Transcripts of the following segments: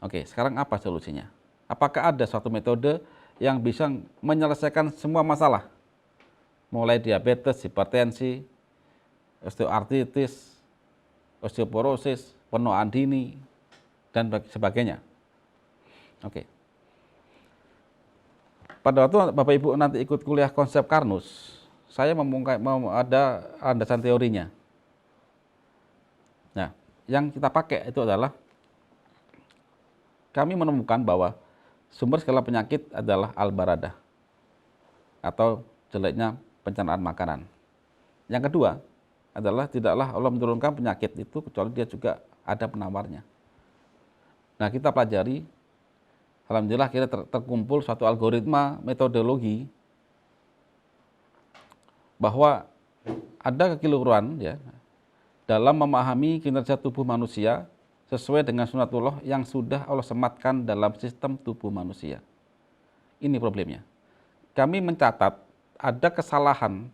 Oke, sekarang apa solusinya? Apakah ada suatu metode yang bisa menyelesaikan semua masalah? Mulai diabetes, hipertensi, osteoartritis, osteoporosis, penuaan dini, dan sebagainya. Oke. Pada waktu Bapak Ibu nanti ikut kuliah konsep Karnus, saya mau ada landasan teorinya. Nah, yang kita pakai itu adalah kami menemukan bahwa sumber segala penyakit adalah al-baradah atau jeleknya pencernaan makanan. Yang kedua adalah tidaklah Allah menurunkan penyakit itu kecuali dia juga ada penawarnya. Nah, kita pelajari, alhamdulillah kita terkumpul suatu algoritma metodologi bahwa ada kekeliruan ya dalam memahami kinerja tubuh manusia sesuai dengan sunatullah yang sudah Allah sematkan dalam sistem tubuh manusia. Ini problemnya. Kami mencatat ada kesalahan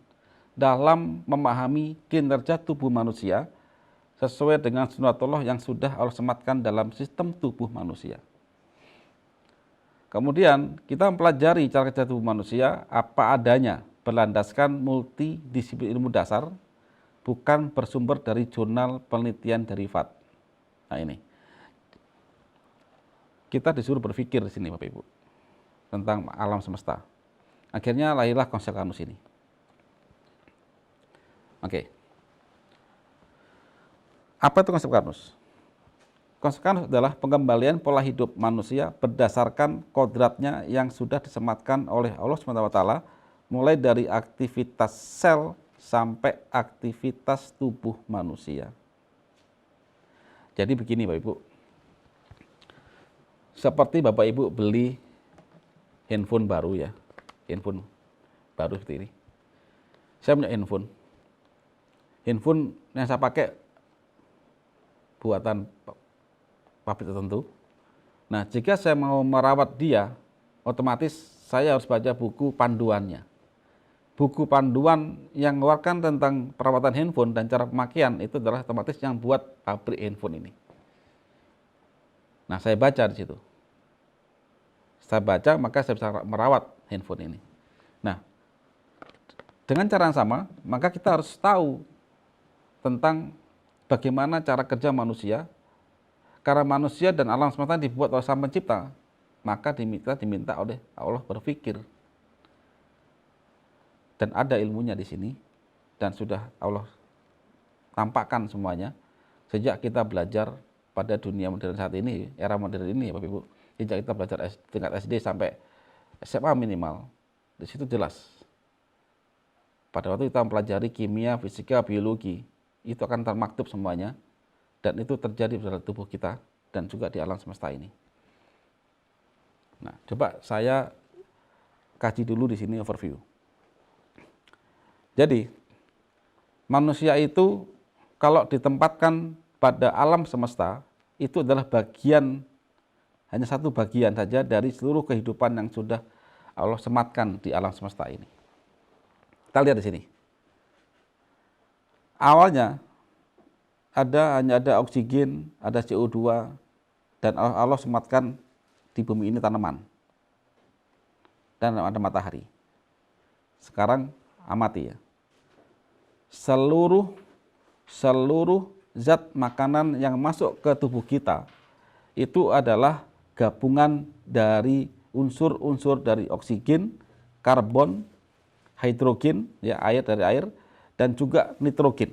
dalam memahami kinerja tubuh manusia sesuai dengan sunatullah yang sudah Allah sematkan dalam sistem tubuh manusia. Kemudian kita mempelajari cara kerja tubuh manusia apa adanya, berlandaskan multidisiplin ilmu dasar, bukan bersumber dari jurnal penelitian derivat. Nah ini, kita disuruh berpikir di sini Bapak Ibu tentang alam semesta. Akhirnya lahirlah konsep Karnus ini. Oke. Apa itu konsep Karnus? Konsep Karnus adalah pengembalian pola hidup manusia berdasarkan kodratnya yang sudah disematkan oleh Allah SWT, mulai dari aktivitas sel sampai aktivitas tubuh manusia. Jadi begini Bapak Ibu, seperti Bapak Ibu beli handphone baru ya, handphone baru seperti ini. Saya punya handphone yang saya pakai buatan pabrik tertentu. Nah, jika saya mau merawat dia, otomatis saya harus baca buku panduannya. Buku panduan yang mengeluarkan tentang perawatan handphone dan cara pemakaian itu adalah otomatis yang buat pabrik handphone ini. Nah, saya baca di situ. Saya baca, maka saya bisa merawat handphone ini. Nah, dengan cara yang sama, maka kita harus tahu tentang bagaimana cara kerja manusia. Karena manusia dan alam semesta dibuat oleh Sang Pencipta, maka diminta oleh Allah berpikir. Dan ada ilmunya di sini, dan sudah Allah tampakkan semuanya sejak kita belajar pada dunia modern saat ini, era modern ini ya Bapak Ibu. Sejak kita belajar tingkat SD sampai SMA minimal, di situ jelas. Pada waktu kita mempelajari kimia, fisika, biologi, itu akan termaktub semuanya, dan itu terjadi pada tubuh kita dan juga di alam semesta ini. Nah, coba saya kaji dulu di sini overview. Jadi, manusia itu kalau ditempatkan pada alam semesta, itu adalah bagian, hanya satu bagian saja dari seluruh kehidupan yang sudah Allah sematkan di alam semesta ini. Kita lihat di sini. Awalnya, hanya ada oksigen, ada CO2, dan Allah sematkan di bumi ini tanaman. Dan ada matahari. Sekarang amati ya. Seluruh zat makanan yang masuk ke tubuh kita itu adalah gabungan dari unsur-unsur dari oksigen, karbon, hidrogen, ya air dari air, dan juga nitrogen.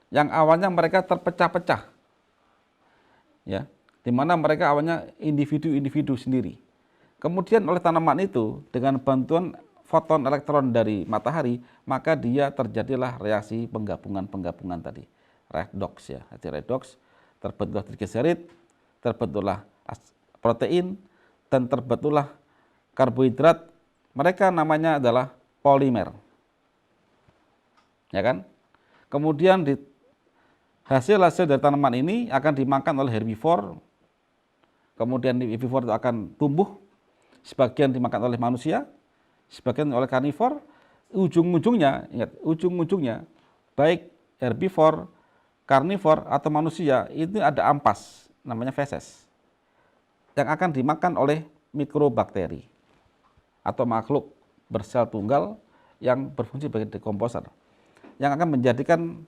Yang awalnya mereka terpecah-pecah, ya, di mana mereka awalnya individu-individu sendiri. Kemudian oleh tanaman itu dengan bantuan foton elektron dari matahari, maka dia terjadilah reaksi penggabungan tadi, redoks ya, redoks, terbentuklah trigliserid, terbentuklah protein, dan terbentuklah karbohidrat. Mereka namanya adalah polimer, ya kan? Kemudian hasil-hasil dari tanaman ini akan dimakan oleh herbivore, kemudian herbivore itu akan tumbuh, sebagian dimakan oleh manusia, sebagian oleh karnivor. Ujung-ujungnya, ingat, ujung-ujungnya baik herbivore, karnivor atau manusia itu ada ampas, namanya feses. yang akan dimakan oleh mikrobakteri atau makhluk bersel tunggal yang berfungsi sebagai dekomposer, yang akan menjadikan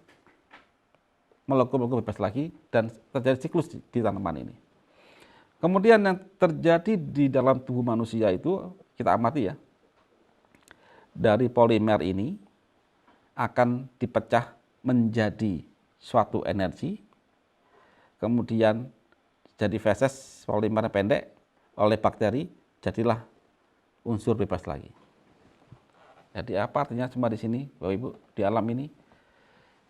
molekul-molekul bebas lagi dan terjadi siklus di tanaman ini. Kemudian yang terjadi di dalam tubuh manusia itu kita amati ya, dari polimer ini akan dipecah menjadi suatu energi, kemudian jadi feses polimer pendek oleh bakteri, jadilah unsur bebas lagi. Jadi apa artinya semua di sini, Bapak Ibu, di alam ini,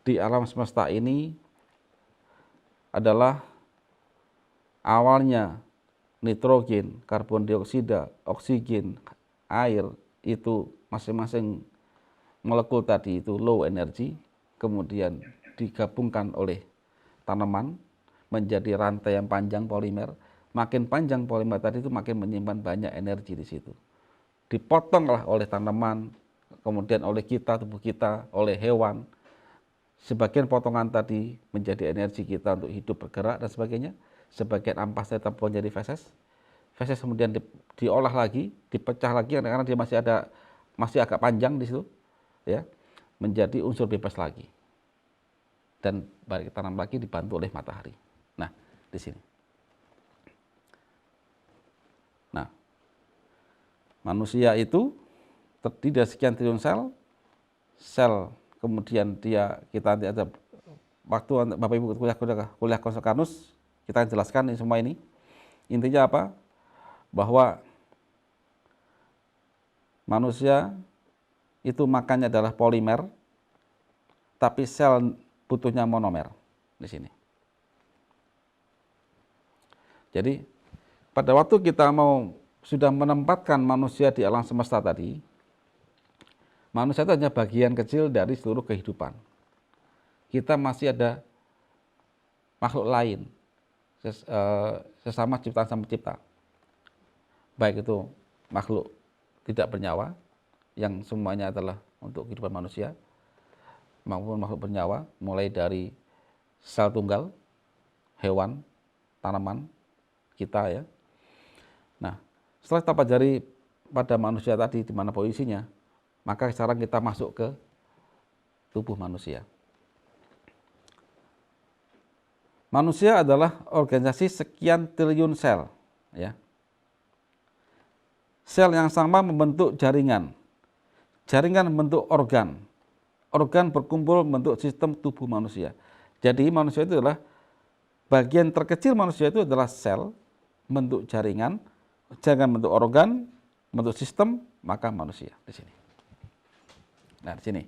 di alam semesta ini adalah awalnya nitrogen, karbon dioksida, oksigen, air itu masing-masing molekul tadi itu low energy, kemudian digabungkan oleh tanaman menjadi rantai yang panjang polimer. Makin panjang polimer tadi itu makin menyimpan banyak energi di situ. Dipotonglah oleh tanaman, kemudian oleh kita, tubuh kita, oleh hewan. Sebagian potongan tadi menjadi energi kita untuk hidup, bergerak dan sebagainya. Sebagian ampas tetap menjadi feses. Feses kemudian diolah lagi, dipecah lagi karena dia masih agak panjang di situ, ya, menjadi unsur bebas lagi. Dan balik tanam lagi dibantu oleh matahari. Nah, di sini. Nah, manusia itu terdiri dari sekian triliun sel kemudian kita nanti ada waktu Bapak Ibu kuliah Konsekarnus, kita jelaskan ini semua ini. Intinya apa? Bahwa manusia itu makannya adalah polimer, tapi sel butuhnya monomer di sini. Jadi pada waktu kita sudah menempatkan manusia di alam semesta tadi, manusia itu hanya bagian kecil dari seluruh kehidupan. Kita masih ada makhluk lain, sesama ciptaan sama pencipta. Baik itu makhluk tidak bernyawa, yang semuanya adalah untuk kehidupan manusia, maupun makhluk bernyawa, mulai dari sel tunggal, hewan, tanaman, kita ya. Nah, setelah kita pelajari pada manusia tadi di mana posisinya, maka sekarang kita masuk ke tubuh manusia. Manusia adalah organisasi sekian triliun sel, ya. Sel yang sama membentuk jaringan. Jaringan membentuk organ. Organ berkumpul membentuk sistem tubuh manusia. Jadi manusia itu adalah bagian terkecil manusia itu adalah sel, membentuk jaringan, jaringan membentuk organ, membentuk sistem, maka manusia di sini. Nah, di sini.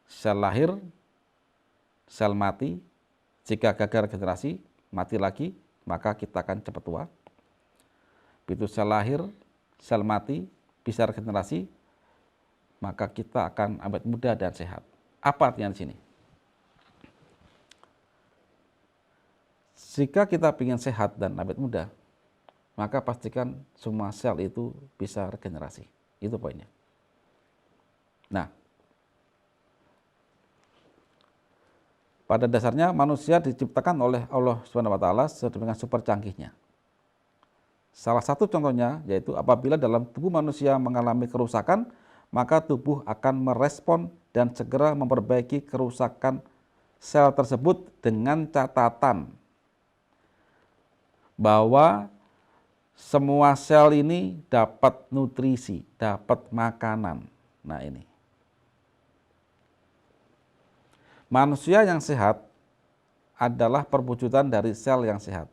Sel lahir, sel mati, jika gagal regenerasi, mati lagi, maka kita akan cepat tua. Begitu sel lahir, sel mati, bisa regenerasi, maka kita akan awet muda dan sehat. Apa artinya di sini? Jika kita ingin sehat dan awet muda, maka pastikan semua sel itu bisa regenerasi. Itu poinnya. Nah, pada dasarnya manusia diciptakan oleh Allah SWT sedemikian super canggihnya. Salah satu contohnya yaitu apabila dalam tubuh manusia mengalami kerusakan, maka tubuh akan merespon dan segera memperbaiki kerusakan sel tersebut dengan catatan bahwa semua sel ini dapat nutrisi, dapat makanan. Nah ini. Manusia yang sehat adalah perwujudan dari sel yang sehat.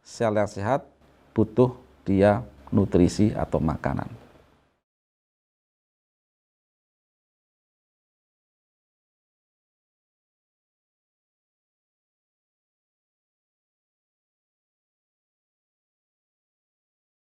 Sel yang sehat butuh dia nutrisi atau makanan.